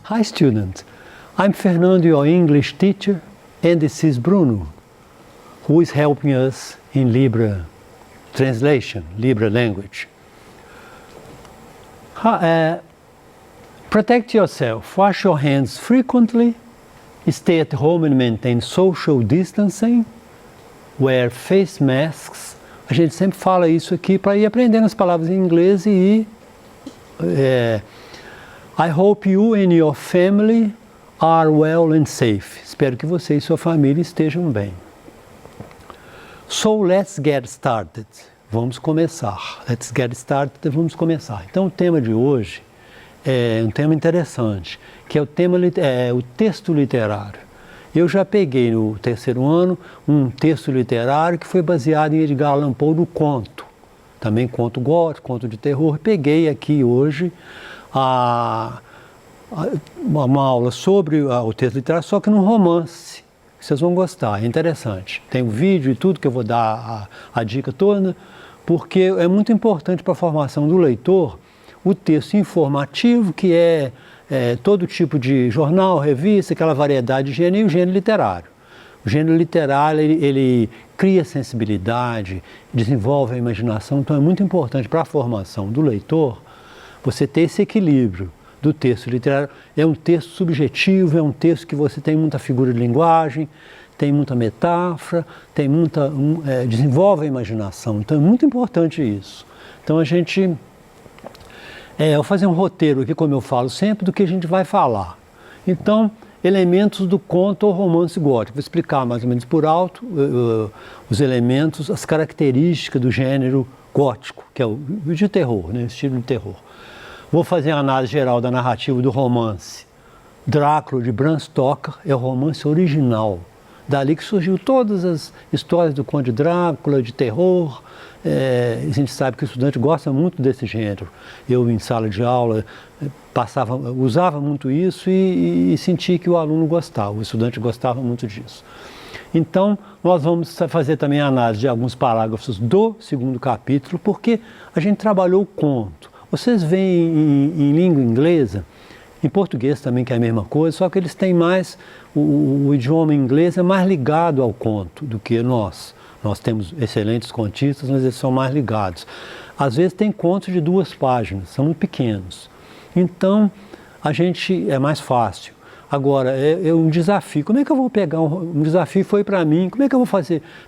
Hi students, I'm Fernando, your English teacher, and this is Bruno, who is helping us in Libra translation, Libra language. Protect yourself, wash your hands frequently, stay at home and maintain social distancing, wear face masks. A gente sempre fala isso aqui para ir aprendendo as palavras em inglês e I hope you and your family are well and safe. Espero que você e sua família estejam bem. So let's get started. Vamos começar. Let's get started. Vamos começar. Então o tema de hoje é um tema interessante, que é o texto literário. Eu já peguei no terceiro ano um texto literário que foi baseado em Edgar Allan Poe no conto. Também conto gótico, conto de terror. Peguei aqui hoje uma aula sobre o texto literário, só que num romance. Vocês vão gostar, é interessante. Tem um vídeo e tudo que eu vou dar a dica toda, porque é muito importante para a formação do leitor o texto informativo, que é todo tipo de jornal, revista, aquela variedade de gênero, e o gênero literário. O gênero literário, ele cria sensibilidade, desenvolve a imaginação, então é muito importante para a formação do leitor você ter esse equilíbrio do texto literário. É um texto subjetivo, é um texto que você tem muita figura de linguagem, tem muita metáfora, tem desenvolve a imaginação, então é muito importante isso. Então a gente... eu vou fazer um roteiro aqui, como eu falo sempre, do que a gente vai falar. Então, elementos do conto ou romance gótico. Vou explicar mais ou menos por alto os elementos, as características do gênero gótico, que é o de terror, né, o estilo de terror. Vou fazer a análise geral da narrativa do romance. Drácula, de Bram Stoker, é o romance original. Dali que surgiu todas as histórias do Conde Drácula, de terror. A gente sabe que o estudante gosta muito desse gênero. Eu, em sala de aula, usava muito isso e senti que o aluno gostava, o estudante gostava muito disso. Então, nós vamos fazer também a análise de alguns parágrafos do segundo capítulo, porque a gente trabalhou o conto. Vocês veem em língua inglesa, em português também, que é a mesma coisa, só que eles têm mais, o idioma inglês é mais ligado ao conto do que nós. Nós temos excelentes contistas, mas eles são mais ligados. Às vezes tem contos de 2 páginas, são muito pequenos. Então, é mais fácil. Agora, é um desafio. Como é que eu vou pegar um desafio foi para mim, como é que eu vou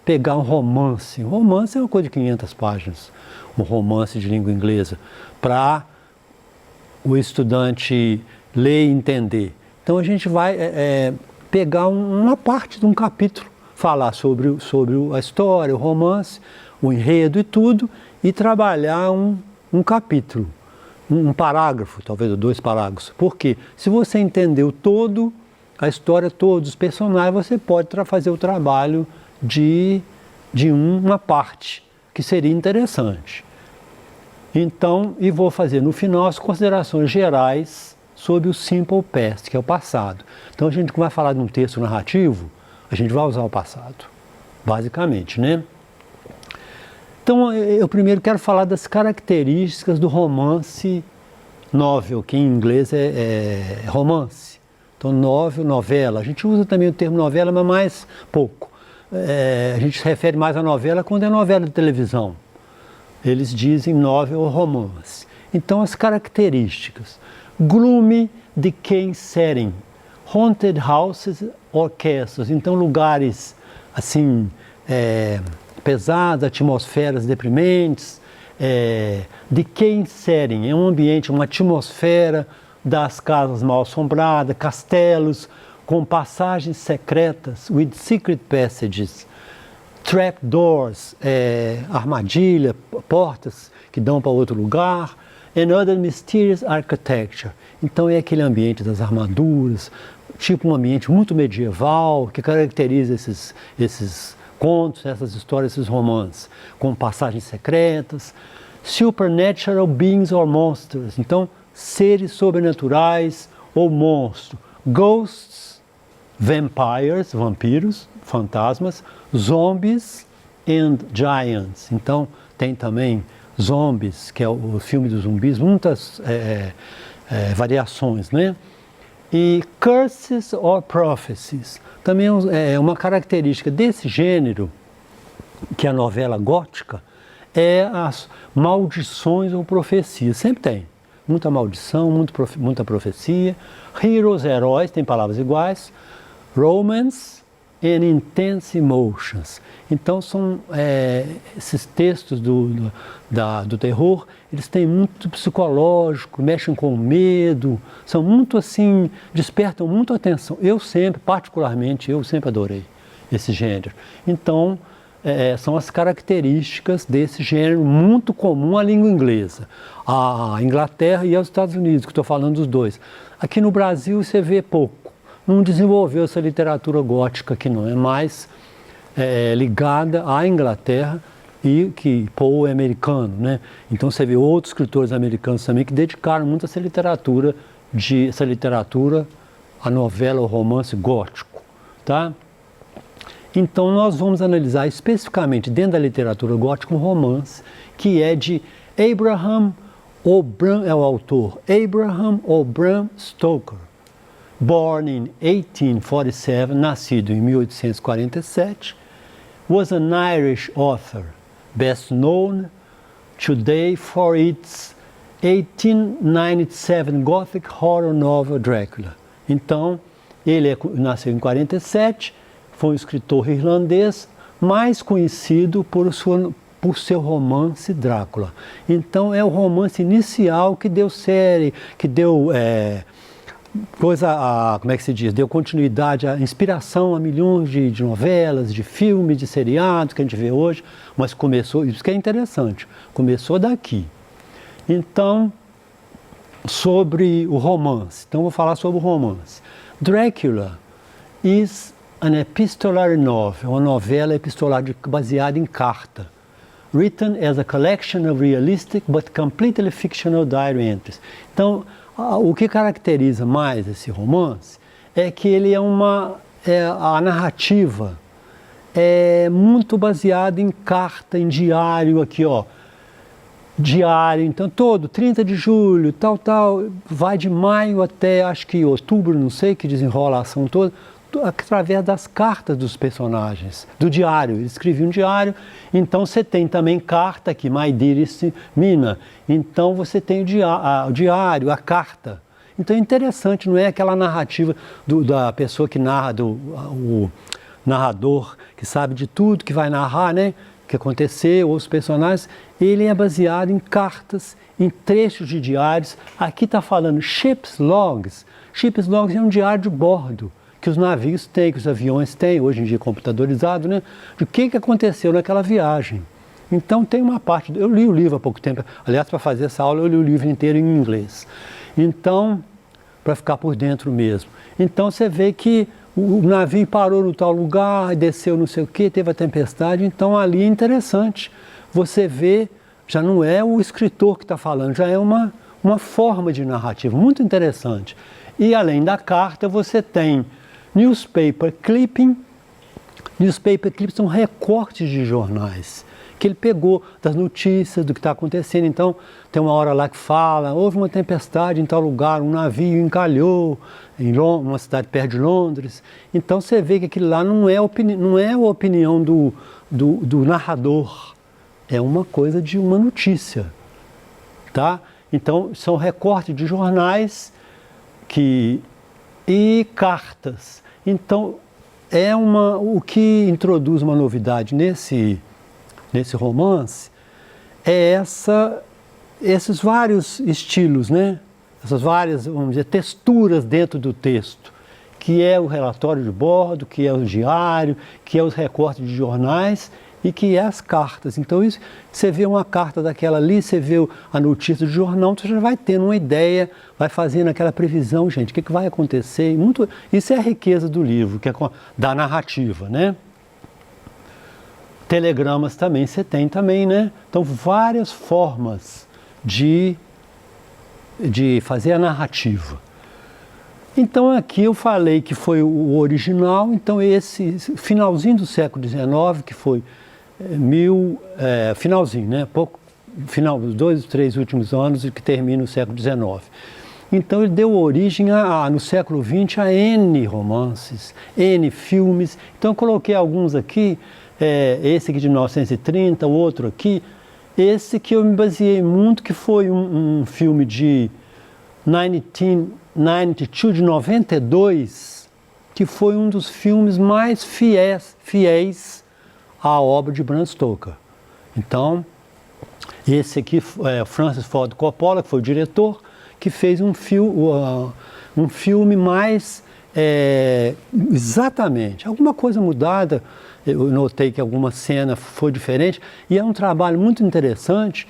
pegar um romance? Um romance é uma coisa de 500 páginas, um romance de língua inglesa, para o estudante ler e entender. Então, a gente vai pegar uma parte de um capítulo, falar sobre a história, o romance, o enredo e tudo, e trabalhar um capítulo, um parágrafo, talvez 2 parágrafos. Porque se você entendeu todo, a história, todos os personagens, você pode fazer o trabalho de uma parte, que seria interessante. Então, e vou fazer no final as considerações gerais sobre o simple past, que é o passado. Então, a gente vai falar de um texto narrativo, a gente vai usar o passado, basicamente, né? Então, eu primeiro quero falar das características do romance novel, que em inglês é romance. Então, novel, novela. A gente usa também o termo novela, mas mais pouco. A gente se refere mais à novela quando é novela de televisão. Eles dizem novel ou romance. Então, as características. Gloomy, decaying setting. Haunted houses or castles. Então, lugares assim, pesados, atmosferas deprimentes. Decaying setting, é um ambiente, uma atmosfera das casas mal assombradas, castelos com passagens secretas, with secret passages. Trapdoors, armadilha, portas que dão para outro lugar, and other mysterious architecture. Então é aquele ambiente das armaduras, tipo um ambiente muito medieval, que caracteriza esses contos, essas histórias, esses romances, com passagens secretas. Supernatural beings or monsters, então seres sobrenaturais ou monstros. Ghosts, vampires, vampiros, fantasmas, zombies and giants. Então, tem também Zombies, que é o filme dos zumbis, muitas variações, né? E curses or prophecies, também é uma característica desse gênero, que é a novela gótica, é as maldições ou profecias. Sempre tem muita maldição, muita profecia. Heroes, heróis, tem palavras iguais. Romance and intense emotions. Então são esses textos do terror, eles têm muito psicológico, mexem com medo, são muito assim, despertam muito atenção. Particularmente, eu sempre adorei esse gênero. Então, são as características desse gênero muito comum à língua inglesa, à Inglaterra e aos Estados Unidos, que estou falando dos dois. Aqui no Brasil você vê pouco. Não desenvolveu essa literatura gótica que não é mais ligada à Inglaterra e que Poe é americano, né? Então você vê outros escritores americanos também que dedicaram muito essa literatura à novela, ao romance gótico, tá? Então nós vamos analisar especificamente dentro da literatura gótica um romance que é de Abraham O'Bram, é o autor, Abraham O'Bram Stoker. Born in 1847, nascido em 1847, was an Irish author, best known today for its 1897 Gothic horror novel Drácula. Então, ele nasceu em 47, foi um escritor irlandês, mais conhecido por seu romance Drácula. Então, é o romance inicial que deu série, que deu como é que se diz? Deu continuidade, a inspiração a milhões de novelas, de filmes, de seriados que a gente vê hoje, mas começou, isso que é interessante, começou daqui. Então, sobre o romance, então vou falar sobre o romance. Drácula is an epistolary novel, uma novela epistolar baseada em carta, written as a collection of realistic but completely fictional diary entries. Então, o que caracteriza mais esse romance é que ele a narrativa é muito baseada em carta, em diário, aqui ó, diário, então 30 de julho, tal, vai de maio até acho que outubro, não sei, que desenrola a ação toda, através das cartas dos personagens, do diário, ele escrevia um diário, então você tem também carta aqui, My Dearest Mina, então você tem o diário, a carta. Então é interessante, não é aquela narrativa da pessoa que narra, o narrador que sabe de tudo, que vai narrar, né, o que aconteceu, os personagens, ele é baseado em cartas, em trechos de diários. Aqui está falando Ship's Logs. Ship's Logs é um diário de bordo, que os navios têm, que os aviões têm, hoje em dia computadorizado, né? Do que aconteceu naquela viagem. Então tem uma parte, eu li o livro há pouco tempo, aliás, para fazer essa aula eu li o livro inteiro em inglês. Então, para ficar por dentro mesmo. Então você vê que o navio parou no tal lugar, desceu não sei o que, teve a tempestade, então ali é interessante. Você vê, já não é o escritor que está falando, já é uma forma de narrativa muito interessante. E além da carta você tem newspaper clipping. Newspaper clipping são recortes de jornais que ele pegou das notícias do que está acontecendo. Então tem uma hora lá que fala, houve uma tempestade em tal lugar, um navio encalhou em uma cidade perto de Londres. Então você vê que aquilo lá não é a opinião do narrador, é uma coisa de uma notícia, tá? Então são recortes de jornais e cartas. Então, o que introduz uma novidade nesse romance é esses vários estilos, né? Essas várias, vamos dizer, texturas dentro do texto, que é o relatório de bordo, que é o diário, que é os recortes de jornais e que é as cartas. Então, isso, você vê uma carta daquela ali, você vê a notícia do jornal, você já vai tendo uma ideia, vai fazendo aquela previsão, gente, o que vai acontecer. Isso é a riqueza do livro, que é da narrativa, né? Telegramas também você tem também, né? Então, várias formas de fazer a narrativa. Então, aqui eu falei que foi o original, então esse finalzinho do século XIX, que foi finalzinho, né? Final dos 2, 3 últimos anos e que termina o século XIX. Então ele deu origem, no século XX, a N romances, N filmes. Então eu coloquei alguns aqui, esse aqui de 1930, o outro aqui. Esse que eu me baseei muito, que foi um filme de 1992, de 92, que foi um dos filmes mais fiéis à obra de Bram Stoker. Então, esse aqui é Francis Ford Coppola, que foi o diretor, que fez um filme mais exatamente, alguma coisa mudada. Eu notei que alguma cena foi diferente, e é um trabalho muito interessante.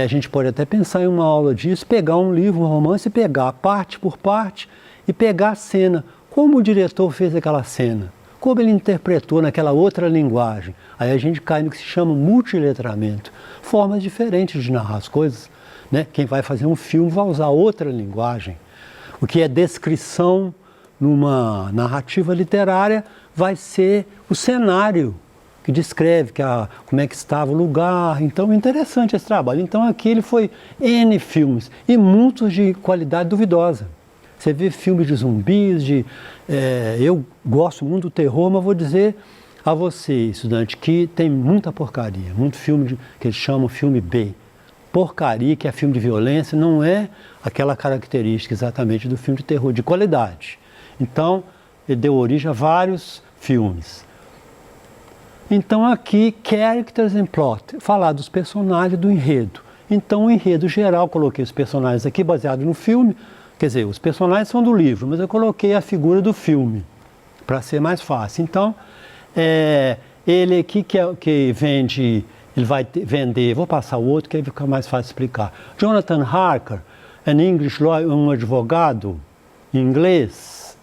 A gente pode até pensar em uma aula disso, pegar um livro, um romance, e pegar parte por parte, e pegar a cena, como o diretor fez aquela cena, como ele interpretou naquela outra linguagem. Aí a gente cai no que se chama multiletramento, formas diferentes de narrar as coisas, né? Quem vai fazer um filme vai usar outra linguagem. O que é descrição numa narrativa literária vai ser o cenário que descreve como é que estava o lugar. Então, interessante esse trabalho. Então, aqui ele foi N filmes, e muitos de qualidade duvidosa. Você vê filmes de zumbis, eu gosto muito do terror, mas vou dizer a você, estudante, que tem muita porcaria, muito filme que eles chamam filme B. Porcaria, que é filme de violência, não é aquela característica exatamente do filme de terror, de qualidade. Então, ele deu origem a vários filmes. Então aqui, characters and plot, falar dos personagens, do enredo. Então o enredo geral, coloquei os personagens aqui baseado no filme, quer dizer, os personagens são do livro, mas eu coloquei a figura do filme, para ser mais fácil. Então, ele aqui que vende, ele vai vender, vou passar o outro que aí fica mais fácil explicar. Jonathan Harker, an English lawyer, um advogado inglês,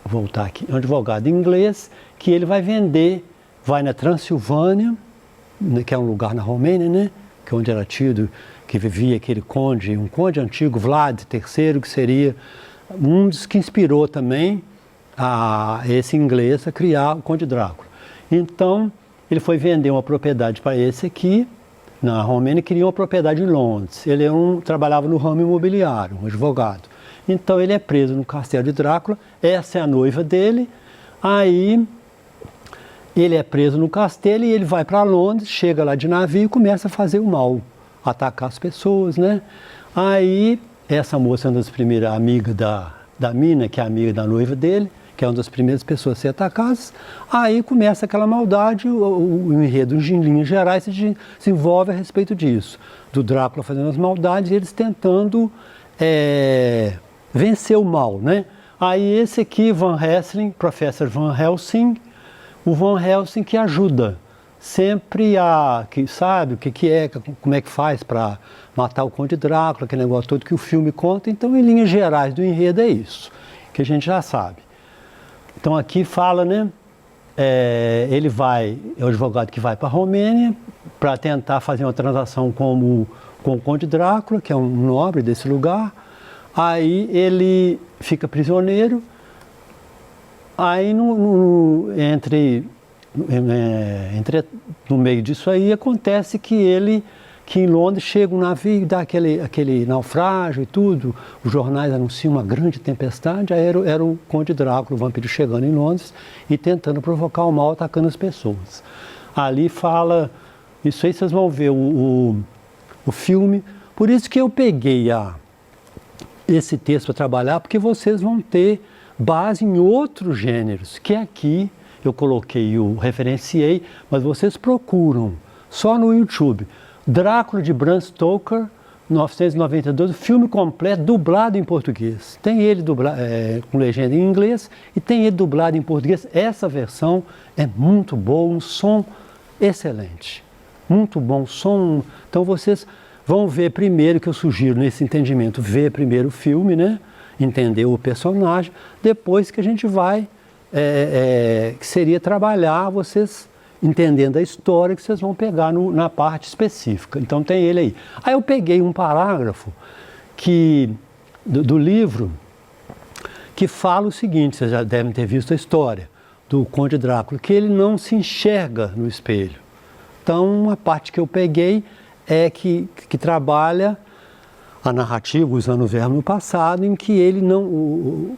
vou voltar aqui, um advogado inglês, que ele vai vender, vai na Transilvânia, que é um lugar na Romênia, né? Que é onde era tido, que vivia aquele conde, um conde antigo, Vlad III, que seria um dos que inspirou também esse inglês a criar o Conde Drácula. Então, ele foi vender uma propriedade para esse aqui, na Romênia, e queria uma propriedade em Londres. Ele trabalhava no ramo imobiliário, um advogado. Então, ele é preso no castelo de Drácula, essa é a noiva dele, aí ele é preso no castelo e ele vai para Londres, chega lá de navio e começa a fazer o mal, atacar as pessoas, né? Aí, essa moça é uma das primeiras amigas da mina, que é amiga da noiva dele, que é uma das primeiras pessoas a ser atacadas. Aí começa aquela maldade, o enredo em linhas gerais se desenvolve a respeito disso. Do Drácula fazendo as maldades e eles tentando vencer o mal, né? Aí esse aqui, Van Helsing, Professor Van Helsing, o Van Helsing que ajuda sempre que sabe o que é, como é que faz para matar o Conde Drácula, aquele negócio todo que o filme conta. Então, em linhas gerais do enredo é isso, que a gente já sabe. Então, aqui fala, né, é o advogado que vai para a Romênia para tentar fazer uma transação com o Conde Drácula, que é um nobre desse lugar. Aí ele fica prisioneiro. Aí, no meio disso aí, acontece que em Londres chega um navio, dá aquele naufrágio e tudo, os jornais anunciam uma grande tempestade, aí era o Conde Drácula, o vampiro, chegando em Londres e tentando provocar o mal, atacando as pessoas. Ali fala, isso aí vocês vão ver o filme, por isso que eu peguei esse texto para trabalhar, porque vocês vão ter base em outros gêneros, que aqui eu coloquei, referenciei, mas vocês procuram só no YouTube, Drácula de Bram Stoker, 1992, filme completo, dublado em português. Tem ele com legenda em inglês e tem ele dublado em português. Essa versão é muito boa, um som excelente, muito bom som. Então vocês vão ver primeiro, que eu sugiro nesse entendimento, ver primeiro o filme, né? Entender o personagem, depois que a gente vai, que seria trabalhar vocês entendendo a história, que vocês vão pegar na parte específica. Então tem ele aí. Aí eu peguei um parágrafo do livro que fala o seguinte, vocês já devem ter visto a história do Conde Drácula, que ele não se enxerga no espelho. Então, uma parte que eu peguei é que trabalha a narrativa usando o verbo no passado, em que ele não...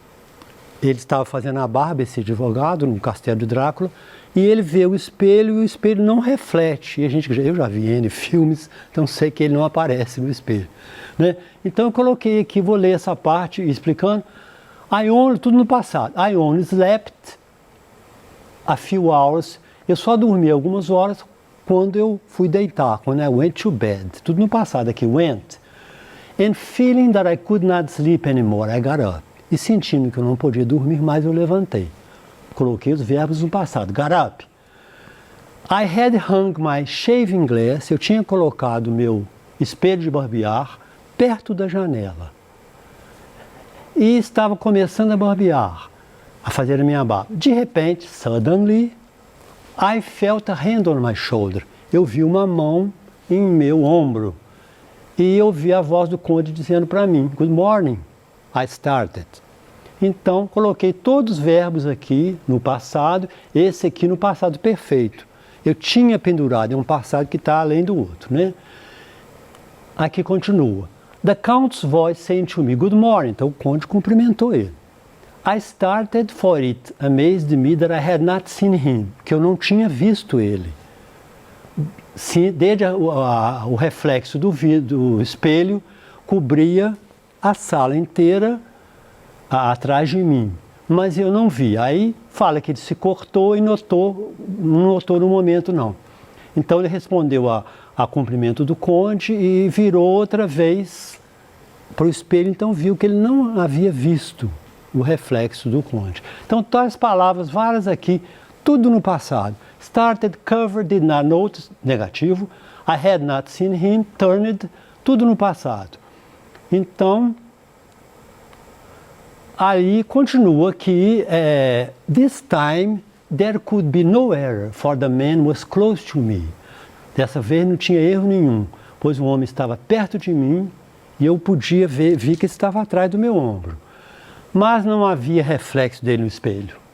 ele estava fazendo a barba, esse advogado, no castelo de Drácula, e ele vê o espelho e o espelho não reflete. E eu já vi N filmes, então sei que ele não aparece no espelho, né? Então eu coloquei aqui, vou ler essa parte explicando. Tudo no passado. I only slept a few hours. Eu só dormi algumas horas quando eu fui deitar, quando I went to bed. Tudo no passado aqui, went. And feeling that I could not sleep anymore, I got up. E sentindo que eu não podia dormir mais, eu levantei. Coloquei os verbos no passado. Got up. I had hung my shaving glass. Eu tinha colocado meu espelho de barbear perto da janela. E estava começando a barbear, a fazer a minha barba. De repente, suddenly, I felt a hand on my shoulder. Eu vi uma mão em meu ombro. E eu vi a voz do conde dizendo para mim, good morning, I started. Então, coloquei todos os verbos aqui no passado, esse aqui no passado perfeito. Eu tinha pendurado, é um passado que está além do outro, né? Aqui continua. The Count's voice saying to me, good morning. Então, o conde cumprimentou ele. I started for it, amazed me that I had not seen him, que eu não tinha visto ele. Desde o reflexo do espelho, cobria a sala inteira atrás de mim, mas eu não vi. Aí fala que ele se cortou e não notou no momento não. Então ele respondeu a cumprimento do conde e virou outra vez para o espelho, então viu que ele não havia visto o reflexo do conde. Então tais palavras, várias aqui, tudo no passado. Started, covered, did not notice, negativo. I had not seen him, turned, tudo no passado. Então, aí continua que this time there could be no error, for the man was close to me. Dessa vez não tinha erro nenhum, pois o homem estava perto de mim e eu podia vi que ele estava atrás do meu ombro. Mas não havia reflexo dele no espelho.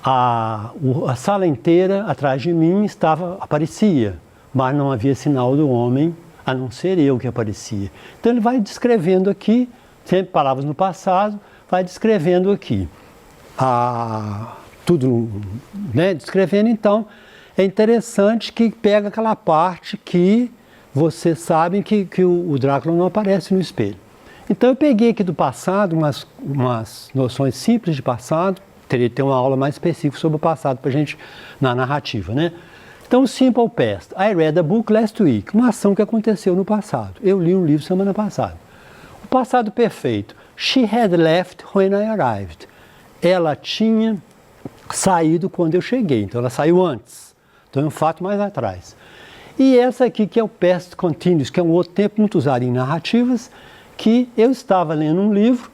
A sala inteira atrás de mim aparecia, mas não havia sinal do homem, a não ser eu que aparecia. Então ele vai descrevendo aqui, sempre palavras no passado, vai descrevendo aqui. Tudo, né? Descrevendo, então, é interessante que pega aquela parte que vocês sabem que o Drácula não aparece no espelho. Então eu peguei aqui do passado umas noções simples de passado, teria que ter uma aula mais específica sobre o passado para a gente, na narrativa, né? Então, simple past. I read a book last week. Uma ação que aconteceu no passado. Eu li um livro semana passada. O passado perfeito. She had left when I arrived. Ela tinha saído quando eu cheguei. Então, ela saiu antes. Então, é um fato mais atrás. E essa aqui que é o past continuous, que é um outro tempo muito usado em narrativas, que eu estava lendo um livro,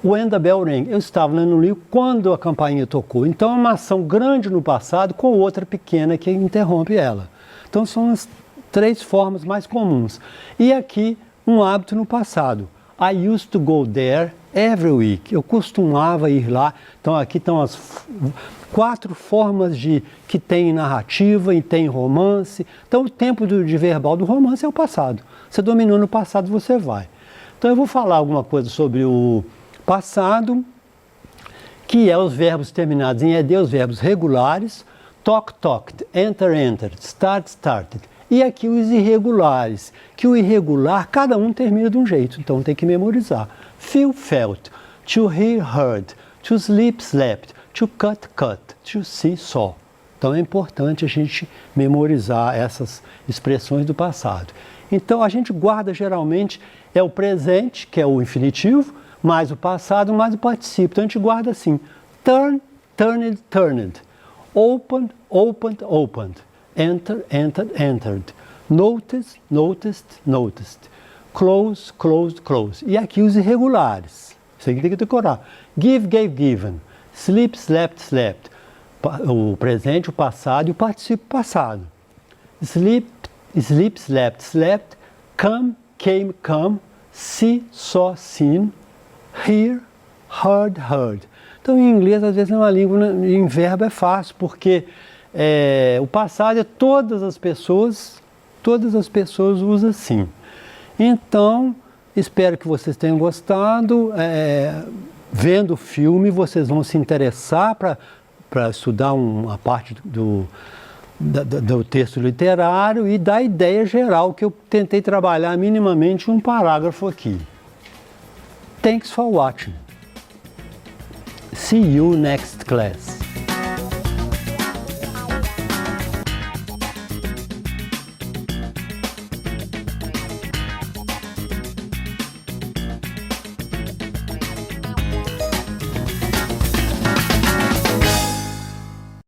when the bell rang, eu estava lendo um livro quando a campainha tocou. Então é uma ação grande no passado com outra pequena que interrompe ela. Então são as três formas mais comuns. E aqui um hábito no passado. I used to go there every week. Eu costumava ir lá. Então aqui estão as 4 formas que tem narrativa e tem romance. Então o tempo de verbal do romance é o passado. Você dominou no passado, você vai. Então eu vou falar alguma coisa sobre o passado, que é os verbos terminados em ED, os verbos regulares, talk, talked, enter, entered, start, started. E aqui os irregulares, que o irregular, cada um termina de um jeito, então tem que memorizar. Feel, felt, to hear, heard, to sleep, slept, to cut, cut, to see, saw. Então é importante a gente memorizar essas expressões do passado. Então a gente guarda geralmente, é o presente, que é o infinitivo, mais o passado, mais o particípio. Então a gente guarda assim, turn, turned, turned, opened, opened, opened, enter, entered, entered, notice, noticed, noticed, close, closed, closed. E aqui os irregulares, isso aqui tem que decorar. Give, gave, given, sleep, slept, slept. O presente, o passado e o particípio passado. Sleep, sleep, slept, slept, come, came, come, see, saw, seen, hear, heard, heard. Então, em inglês, às vezes, uma língua em verbo é fácil, porque o passado é todas as pessoas usam assim. Então, Espero que vocês tenham gostado. Vendo o filme, vocês vão se interessar para estudar uma parte do texto literário e da ideia geral que eu tentei trabalhar minimamente um parágrafo aqui. Thanks for watching. See you next class.